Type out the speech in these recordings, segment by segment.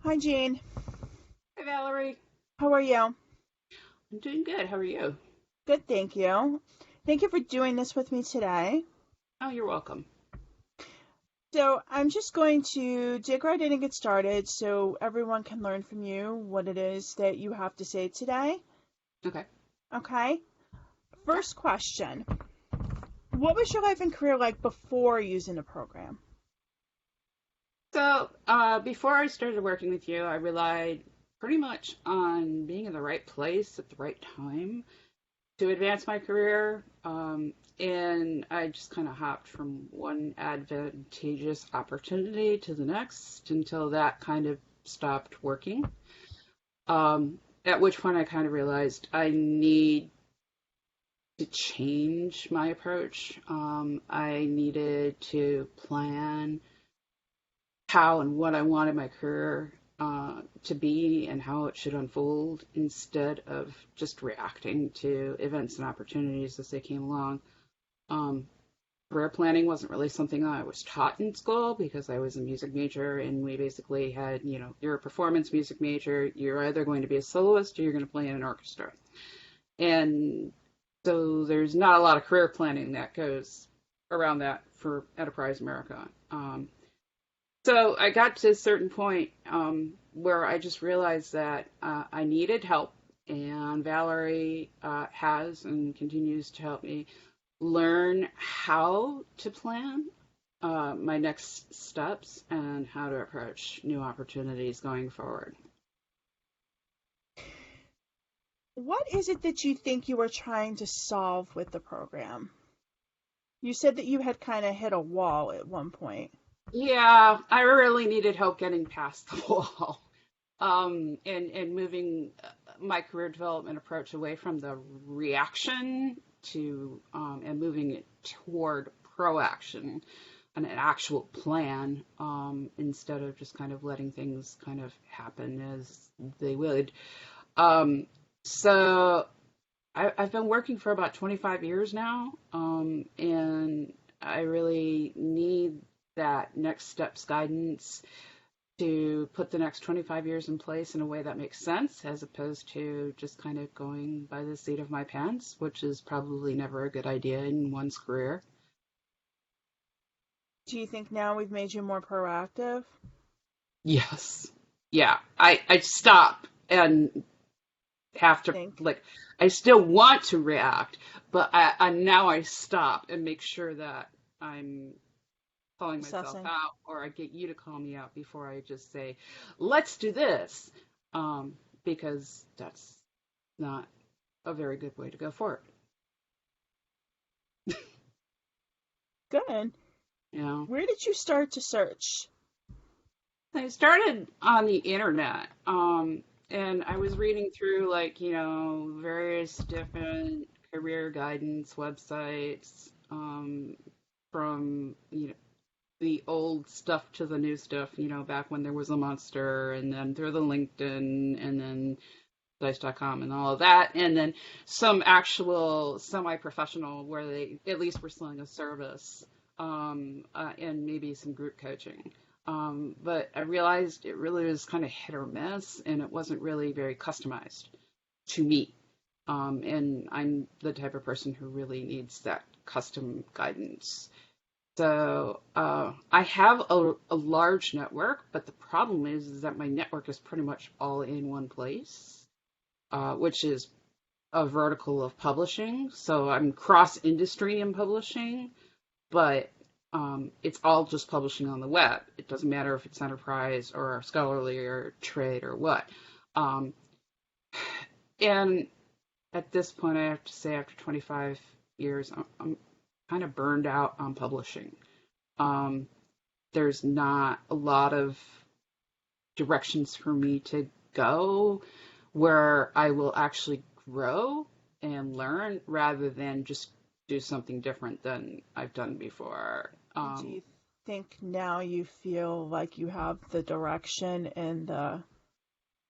Hi, Jean. Hi, Valerie. How are you? I'm doing good. How are you? Good, thank you. Thank you for doing this with me today. Oh, you're welcome. So, I'm just going to dig right in and get started so everyone can learn from you what it is that you have to say today. Okay. Okay? Yeah. First question. What was your life and career like before using the program? Before I started working with you, I relied pretty much on being in the right place at the right time to advance my career. And I just kind of hopped from one advantageous opportunity to the next until that kind of stopped working. At which point I kind of realized I need to change my approach. I needed to plan how and what I wanted my career to be and how it should unfold instead of just reacting to events and opportunities as they came along. Um, Career planning wasn't really something I was taught in school because I was a music major and we basically had, you're a performance music major, you're either going to be a soloist or you're going to play in an orchestra. And so there's not a lot of career planning that goes around that for Enterprise America. So I got to a certain point where I just realized that I needed help, and Valerie has and continues to help me learn how to plan my next steps and how to approach new opportunities going forward. What is it that you think you were trying to solve with the program? You said that you had kind of hit a wall at one point. Yeah, I really needed help getting past the wall. And moving my career development approach away from the reaction to and moving it toward proaction and an actual plan instead of just kind of letting things kind of happen as they would. Um, so I've been working for about 25 years now, and I really need that next steps guidance to put the next 25 years in place in a way that makes sense as opposed to just kind of going by the seat of my pants, which is probably never a good idea in one's career. Do you think now we've made you more proactive? Yes. Yeah. I stop and have to, Think. like, I still want to react, but I now I stop and make sure that I'm calling myself Assessing. out or I get you to call me out before I just say, let's do this. Because that's not a very good way to go forward. Good. You know, Where did you start to search? I started on the internet, and I was reading through various different career guidance websites, from the old stuff to the new stuff. Back when there was a Monster, and then through the LinkedIn, and then Dice.com and all of that, and then some actual semi-professional where they at least were selling a service, and maybe some group coaching. But I realized it really was kind of hit or miss, and it wasn't really very customized to me. And I'm the type of person who really needs that custom guidance. So I have a large network, but the problem is that my network is pretty much all in one place, which is a vertical of publishing. So I'm cross industry in publishing, but it's all just publishing on the web. It doesn't matter if it's enterprise or scholarly or trade or what. Um, and at this point, I have to say, after 25 years, I'm kind of burned out on publishing. Um, there's not a lot of directions for me to go where I will actually grow and learn rather than just do something different than I've done before. Do you think now you feel like you have the direction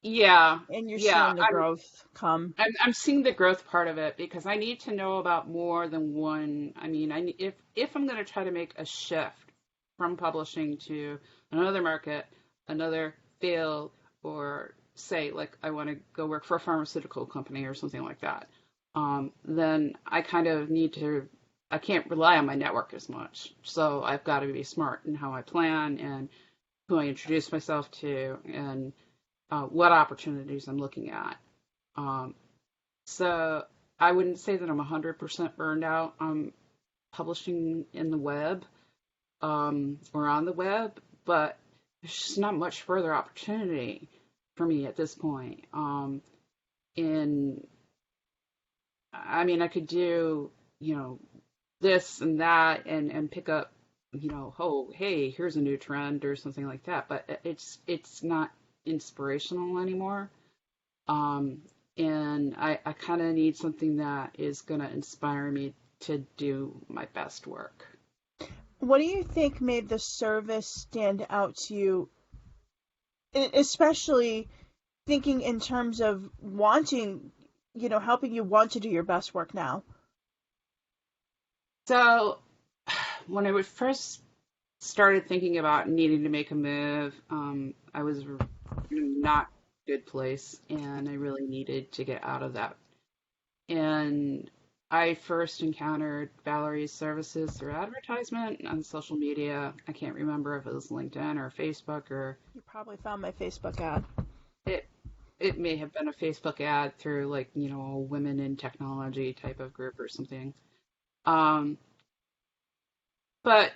Yeah, and you're yeah, seeing the growth come? I'm seeing the growth part of it because I need to know about more than one. I mean, if I'm going to try to make a shift from publishing to another market, another field, or say like I want to go work for a pharmaceutical company or something like that, then I kind of I can't rely on my network as much. So I've got to be smart in how I plan and who I introduce myself to and what opportunities I'm looking at. Um, so I wouldn't say that I'm 100% burned out on publishing in the web or on the web, but there's just not much further opportunity for me at this point. And I mean, I could do, this and that and pick up, oh, hey, here's a new trend or something like that, but it's not inspirational anymore. Um, and I kind of need something that is going to inspire me to do my best work. What do you think made the service stand out to you, especially thinking in terms of wanting, helping you want to do your best work now? So when I would first started thinking about needing to make a move, I was not a good place, and I really needed to get out of that. And I first encountered Valerie's services through advertisement on social media. I can't remember if it was LinkedIn or Facebook, or You probably found my Facebook ad. it it may have been a Facebook ad through like, a women in technology type of group or something. Um, but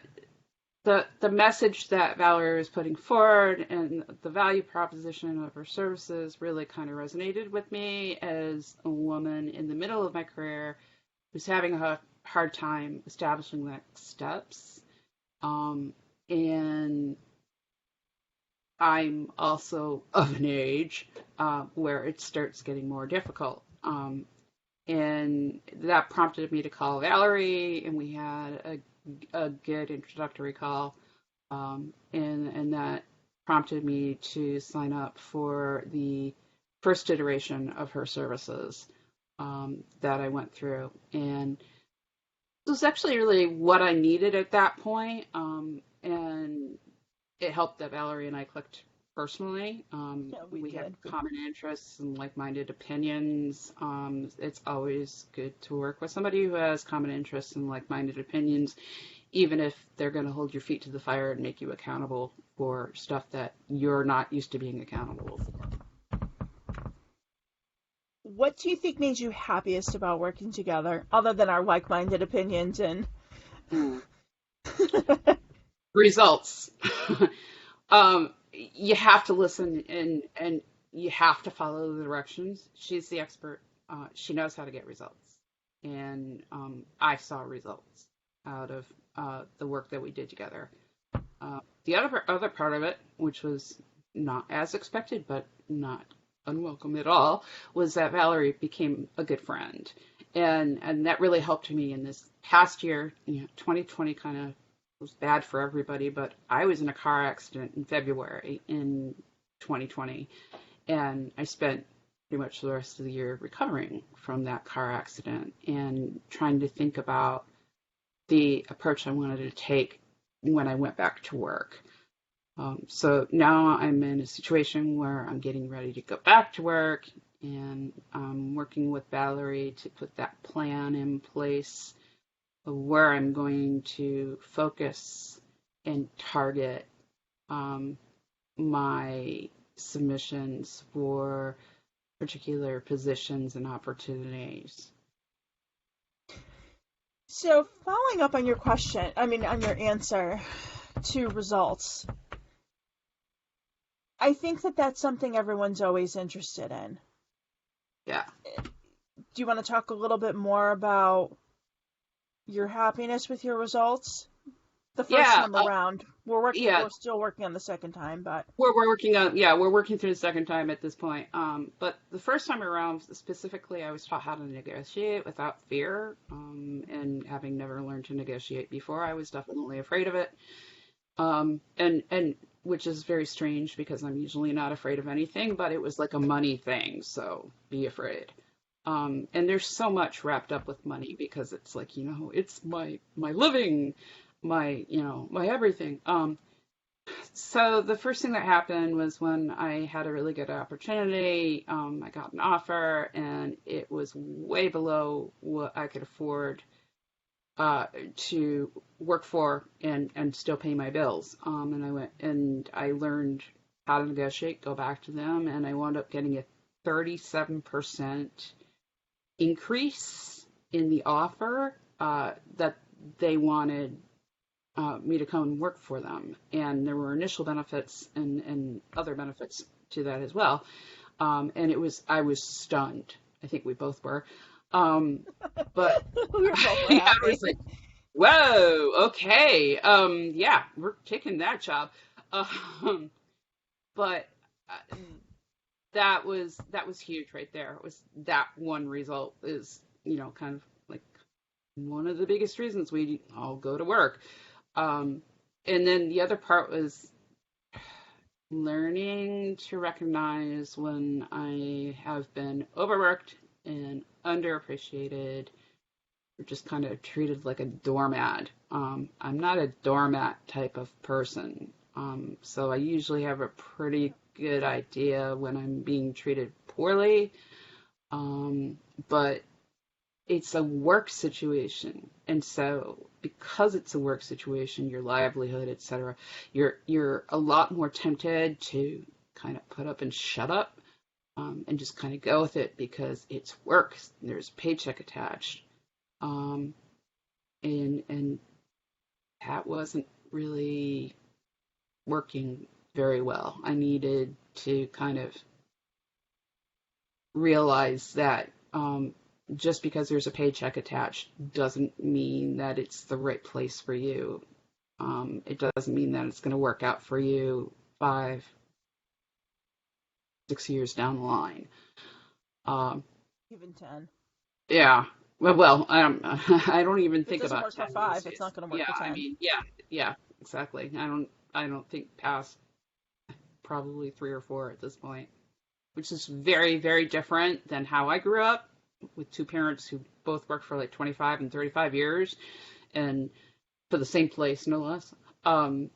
the message that Valerie was putting forward and the value proposition of her services really kind of resonated with me as a woman in the middle of my career who's having a hard time establishing next steps. And I'm also of an age where it starts getting more difficult. And that prompted me to call Valerie, and we had a good introductory call. And that prompted me to sign up for the first iteration of her services that I went through. And it was actually really what I needed at that point. And it helped that Valerie and I clicked personally. Yeah, We had did. common interests and like-minded opinions. It's always good to work with somebody who has common interests and like-minded opinions, even if they're going to hold your feet to the fire and make you accountable for stuff that you're not used to being accountable for. What do you think made you happiest about working together, other than our like-minded opinions and Mm. Results. You have to listen and you have to follow the directions. She's the expert. She knows how to get results. And I saw results out of the work that we did together. The other part of it, which was not as expected, but not unwelcome at all, was that Valerie became a good friend. And that really helped me in this past year. 2020 kind of was bad for everybody, but I was in a car accident in February in 2020, and I spent pretty much the rest of the year recovering from that car accident and trying to think about the approach I wanted to take when I went back to work. So now I'm in a situation where I'm getting ready to go back to work, and I'm working with Valerie to put that plan in place of where I'm going to focus and target my submissions for particular positions and opportunities. So, following up on your question, on your answer to results, I think that that's something everyone's always interested in. Yeah. Do you want to talk a little bit more about your happiness with your results? The first Yeah. time around, we're Yeah. still working on the second time, but We're working through the second time at this point. But the first time around, specifically, I was taught how to negotiate without fear. And having never learned to negotiate before, I was definitely afraid of it. And which is very strange because I'm usually not afraid of anything, but it was like a money thing, so be afraid. And there's so much wrapped up with money because it's like, it's my living, my everything. So the first thing that happened was when I had a really good opportunity. I got an offer, and it was way below what I could afford to work for and still pay my bills. And I went and I learned how to negotiate, go back to them, and I wound up getting a 37% increase in the offer that they wanted me to come and work for them. And there were initial benefits and other benefits to that as well. And I was stunned. I think we both were. But We were both I happy. was like, whoa, okay. Yeah, we're taking that job. Um, but uh, that was huge right there. It was that one result is, kind of like one of the biggest reasons we all go to work. Um, and then the other part was learning to recognize when I have been overworked and underappreciated or just kind of treated like a doormat. I'm not a doormat type of person. So I usually have a pretty good idea when I'm being treated poorly. But it's a work situation. And so because it's a work situation, your livelihood, etc., you're a lot more tempted to kind of put up and shut up, and just kind of go with it because it's work. There's a paycheck attached. Um, and that wasn't really working very well. I needed to kind of realize that just because there's a paycheck attached doesn't mean that it's the right place for you. It doesn't mean that it's going to work out for you 5, 6 years down the line. Um, Even 10. yeah. Well, I don't even If it think doesn't about work for 10 these 5, it's days. not going to work Yeah, for I 10. mean, yeah, exactly. I don't think past probably 3 or 4 at this point, which is very, very different than how I grew up with two parents who both worked for like 25 and 35 years and for the same place, no less. And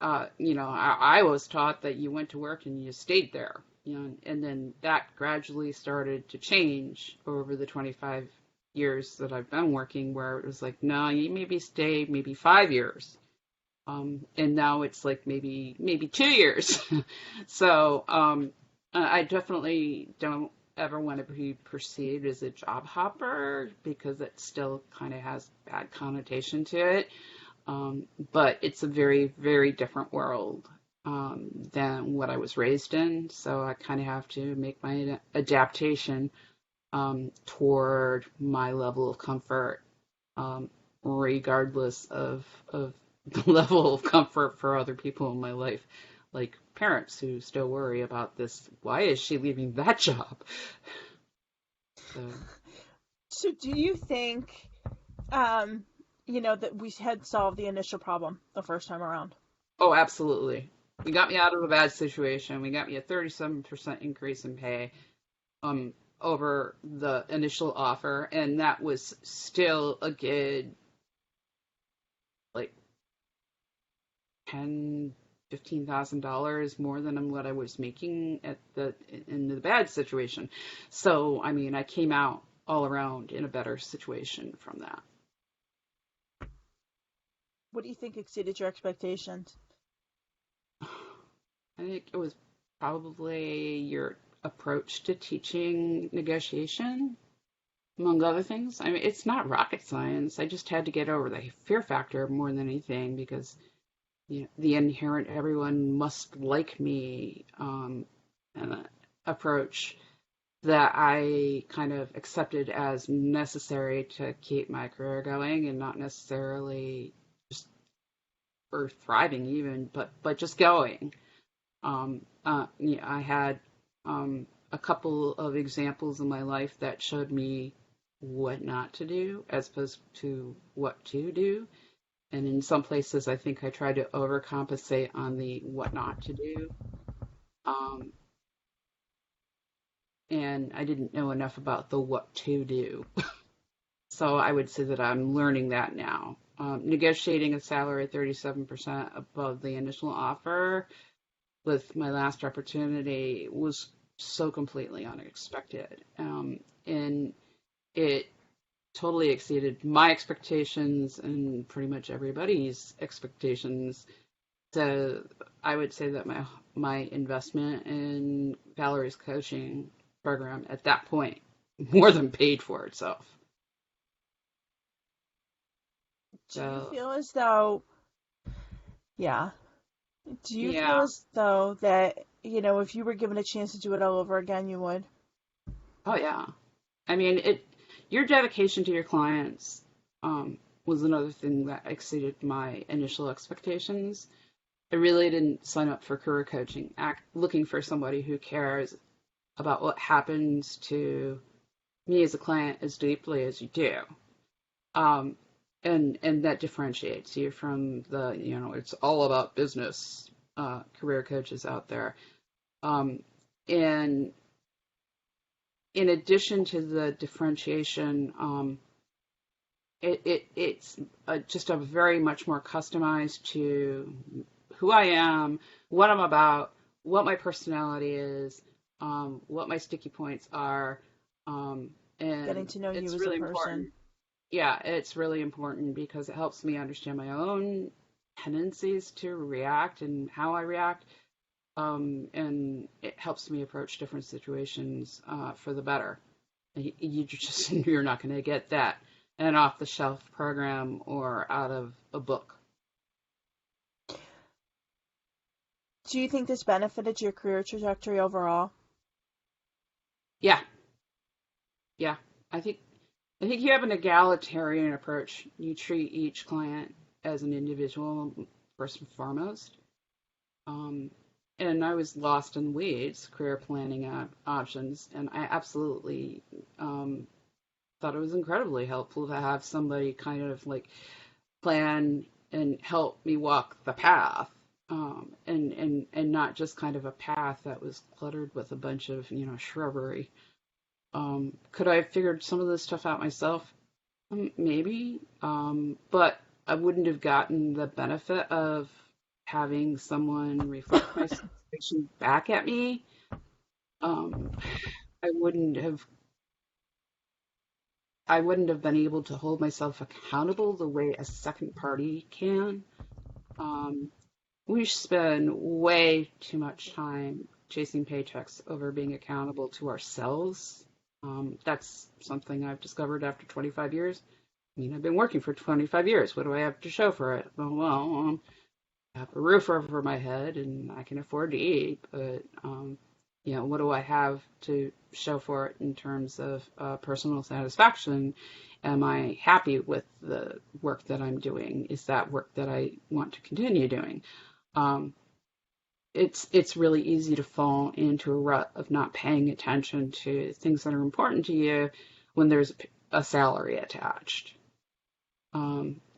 I was taught that you went to work and you stayed there, and then that gradually started to change over the 25 years that I've been working, where it was like, no, you maybe stay maybe 5 years. And now it's like maybe 2 years. So I definitely don't ever want to be perceived as a job hopper because it still kind of has bad connotation to it. But it's a very, very different world than what I was raised in. So I kind of have to make my adaptation toward my level of comfort, regardless of the level of comfort for other people in my life, like parents who still worry about this. Why is she leaving that job? So, So do you think, um, that we had solved the initial problem the first time around? oh, absolutely. We got me out of a bad situation. We got me a 37% increase in pay over the initial offer, and that was still a good like 10, $15,000 more than what I was making in the bad situation. So I mean, I came out all around in a better situation from that. What do you think exceeded your expectations? I think it was probably your approach to teaching negotiation, among other things. I mean, it's not rocket science. I just had to get over the fear factor more than anything because the inherent everyone must like me approach that I kind of accepted as necessary to keep my career going and not necessarily just for thriving even, but just going. I had a couple of examples in my life that showed me what not to do as opposed to what to do. And in some places, I think I tried to overcompensate on the what not to do. Um, and I didn't know enough about the what to do. So I would say that I'm learning that now. negotiating a salary 37% above the initial offer with my last opportunity was so completely unexpected. And it totally exceeded my expectations and pretty much everybody's expectations. So I would say that my investment in Valerie's coaching program at that point more than paid for itself. Do you So feel as though, yeah, do you feel yeah, as though that, if you were given a chance to do it all over again, you would? oh yeah. I mean, your dedication to your clients was another thing that exceeded my initial expectations. I really didn't sign up for career coaching looking for somebody who cares about what happens to me as a client as deeply as you do. Um, and that differentiates you from it's all about business career coaches out there. Um, and in addition to the differentiation, it's just a very much more customized to who I am, what I'm about, what my personality is, what my sticky points are, Getting and to know you it's as a really person. important. Yeah, it's really important because it helps me understand my own tendencies to react and how I react, and it helps me approach different situations for the better. You just you're not going to get that in an off-the-shelf program or out of a book. Do you think this benefited your career trajectory overall? Yeah, yeah. I think I think you have an egalitarian approach. You treat each client as an individual first and foremost. Um, and I was lost in the weeds, career planning options, and I absolutely thought it was incredibly helpful to have somebody kind of like plan and help me walk the path, and not just kind of a path that was cluttered with a bunch of shrubbery. Could I have figured some of this stuff out myself? Maybe, but I wouldn't have gotten the benefit of having someone reflect my situation back at me. Um, I wouldn't have I wouldn't have been able to hold myself accountable the way a second party can. Um, we spend way too much time chasing paychecks over being accountable to ourselves. That's something I've discovered after 25 years. I mean, I've been working for 25 years. What do I have to show for it? Well, I have a roof over my head and I can afford to eat, but what do I have to show for it in terms of personal satisfaction? Am I happy with the work that I'm doing? Is that work that I want to continue doing? Um, it's really easy to fall into a rut of not paying attention to things that are important to you when there's a salary attached.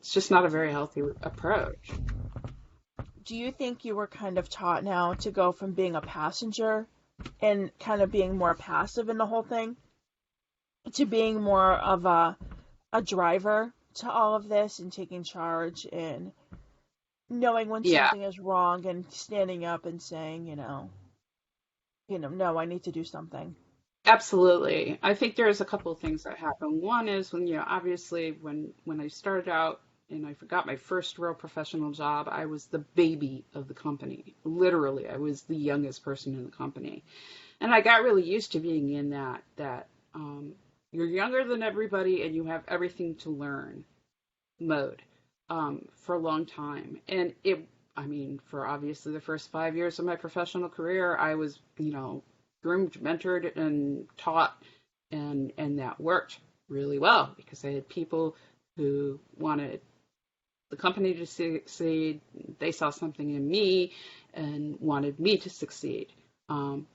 It's just not a very healthy approach. Do you think you were kind of taught now to go from being a passenger and kind of being more passive in the whole thing to being more of a driver to all of this and taking charge and knowing when Yeah, something is wrong and standing up and saying, no, I need to do something. absolutely. I think there's a couple of things that happen. One is when, obviously when I started out and I got my first real professional job, I was the baby of the company. Literally, I was the youngest person in the company. And I got really used to being in that you're younger than everybody and you have everything to learn mode for a long time. And I mean, for obviously the first 5 years of my professional career, I was, groomed, mentored, and taught, and that worked really well because I had people who wanted the company to succeed. They saw something in me and wanted me to succeed. Um,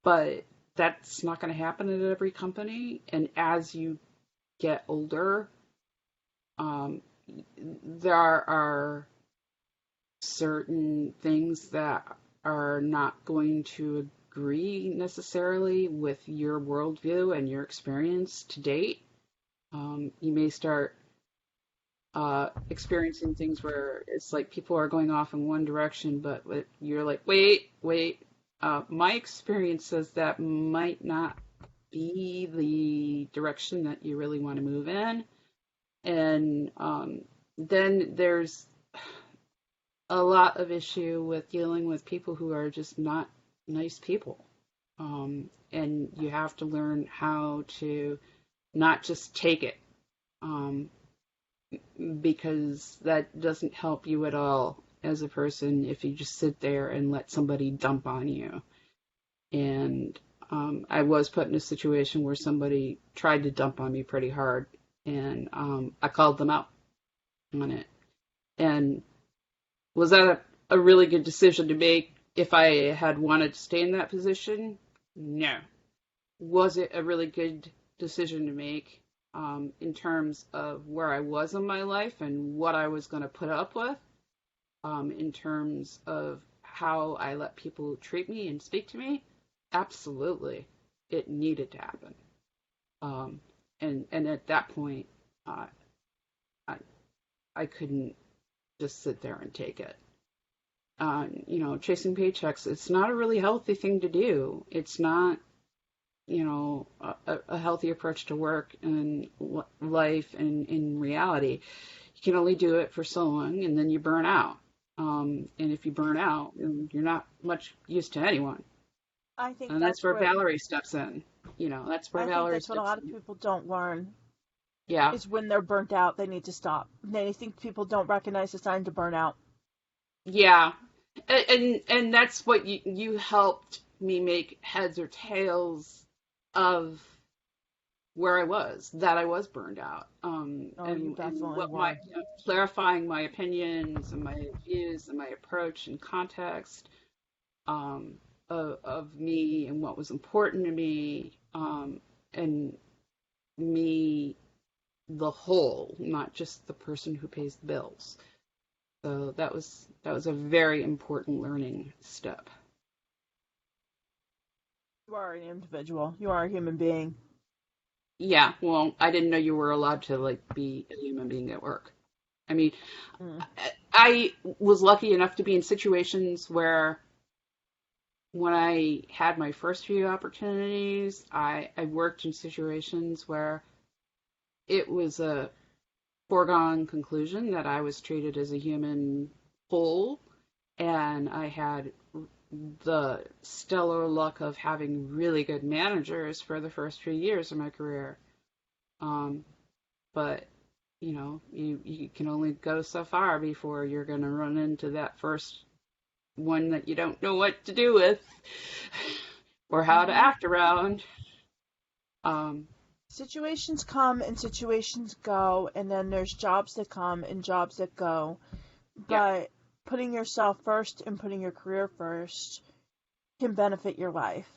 but that's not going to happen at every company. And as you get older, um, there are certain things that are not going to agree necessarily with your worldview and your experience to date. You may start experiencing things where it's like people are going off in one direction, but you're like, wait, wait. My experience says that might not be the direction that you really want to move in. And then there's a lot of issue with dealing with people who are just not nice people. And you have to learn how to not just take it, because that doesn't help you at all as a person if you just sit there and let somebody dump on you. And I was put in a situation where somebody tried to dump on me pretty hard, and I called them out on it. And was that a really good decision to make if I had wanted to stay in that position? No. Was it a really good decision to make in terms of where I was in my life and what I was going to put up with, in terms of how I let people treat me and speak to me? Absolutely. It needed to happen. And at that point, I couldn't just sit there and take it. Chasing paychecks, it's not a really healthy thing to do. It's not, a healthy approach to work and life and in reality. You can only do it for so long, and then you burn out. And if you burn out, you're not much use to anyone. I think And that's where Valerie steps in. That's where Valerie steps in. That's what a lot of people don't learn. Yeah. Is when they're burnt out, they need to stop. I think people don't recognize the sign to burn out. Yeah. And that's what you helped me make heads or tails of where I was, that I was burned out. And what clarifying my opinions and my views and my approach and context of me and what was important to me, and me, the whole, not just the person who pays the bills. So that was a very important learning step. You are an individual. You are a human being. Yeah, well, I didn't know you were allowed to be a human being at work. I mean, I was lucky enough to be in situations where when I had my first few opportunities, I worked in situations where it was a foregone conclusion that I was treated as a human whole, and I had the stellar luck of having really good managers for the first few years of my career. But you can only go so far before you're going to run into that first one that you don't know what to do with or how to act around. Situations come and situations go, and then there's jobs that come and jobs that go. But putting yourself first and putting your career first can benefit your life.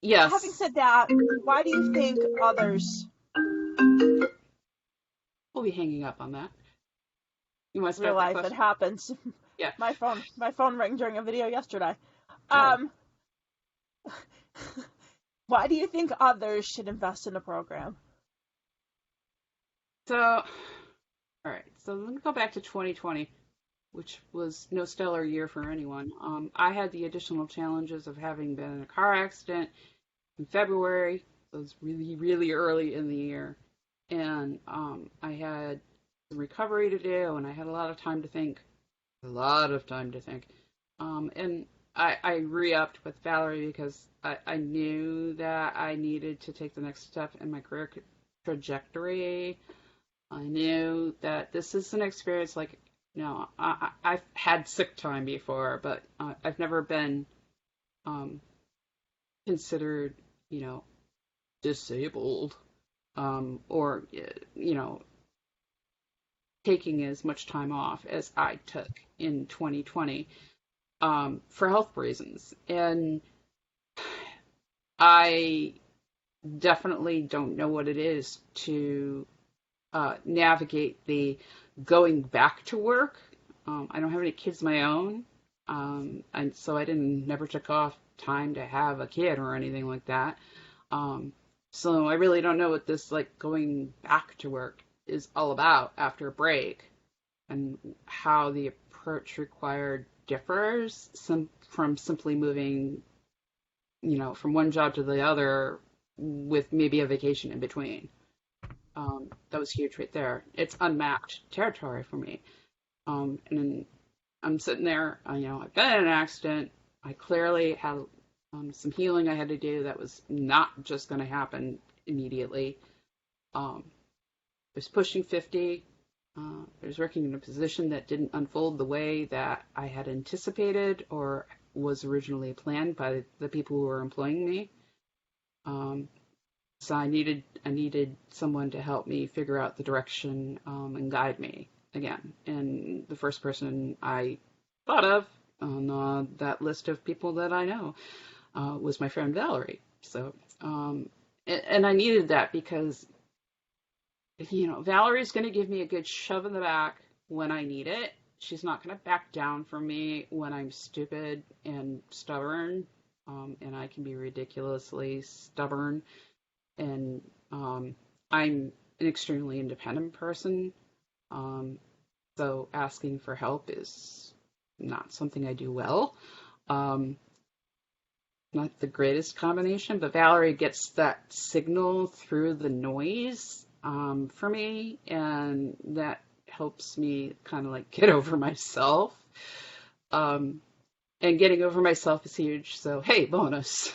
Yes. Having said that, why do you think others... We'll be hanging up on that. You want to real life, that it happens. Yeah. My phone rang during a video yesterday. Why do you think others should invest in a program? So, all right. So let me go back to 2020, which was no stellar year for anyone. I had the additional challenges of having been in a car accident in February. So it was really, really early in the year. And I had some recovery to do, and I had a lot of time to think. And I re-upped with Valerie because I knew that I needed to take the next step in my career trajectory. I knew that this is an experience I've had sick time before, but I've never been considered, disabled, or, taking as much time off as I took in 2020 for health reasons. And I definitely don't know what it is to navigate the going back to work. I don't have any kids of my own, and so I never took off time to have a kid or anything like that. So I really don't know what this going back to work is all about after a break, and how the approach required differs from simply moving, from one job to the other with maybe a vacation in between. That was huge right there. It's unmapped territory for me. And then I'm sitting there, I've been in an accident. I clearly had some healing I had to do that was not just going to happen immediately. I was pushing 50. I was working in a position that didn't unfold the way that I had anticipated or was originally planned by the people who were employing me. So I needed someone to help me figure out the direction and guide me again. And the first person I thought of on that list of people that I know was my friend Valerie. So, and I needed that because, Valerie's going to give me a good shove in the back when I need it. She's not going to back down from me when I'm stupid and stubborn, and I can be ridiculously stubborn. And I'm an extremely independent person, so asking for help is not something I do well. Not the greatest combination, but Valerie gets that signal through the noise for me, and that helps me kind of like get over myself. And getting over myself is huge, so hey, bonus.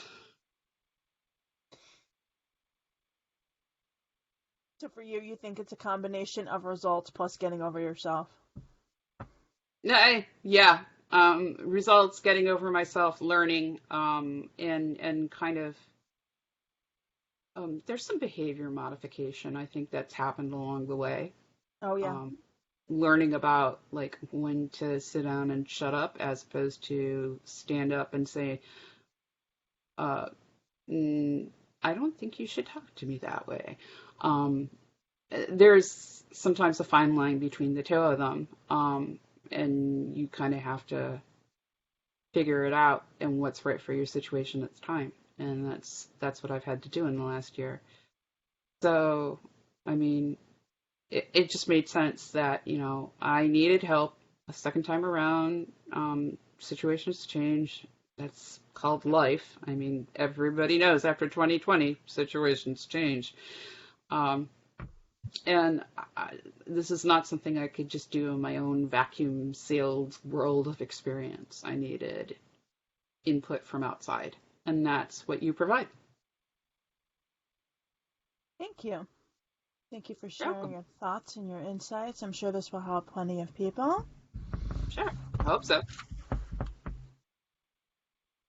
So for you, you think it's a combination of results plus getting over yourself? Yeah. Results, getting over myself, learning, and kind of, there's some behavior modification I think that's happened along the way. Oh, yeah. Learning about like when to sit down and shut up as opposed to stand up and say, I don't think you should talk to me that way. There's sometimes a fine line between the two of them, and you kind of have to figure it out and what's right for your situation at the time. And that's what I've had to do in the last year. So, I mean, it just made sense that, I needed help a second time around. Situations change. That's called life. I mean, everybody knows after 2020, situations change. And this is not something I could just do in my own vacuum-sealed world of experience. I needed input from outside, and that's what you provide. Thank you. Thank you for sharing your thoughts and your insights. I'm sure this will help plenty of people. Sure. I hope so.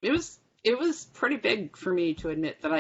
It was pretty big for me to admit that I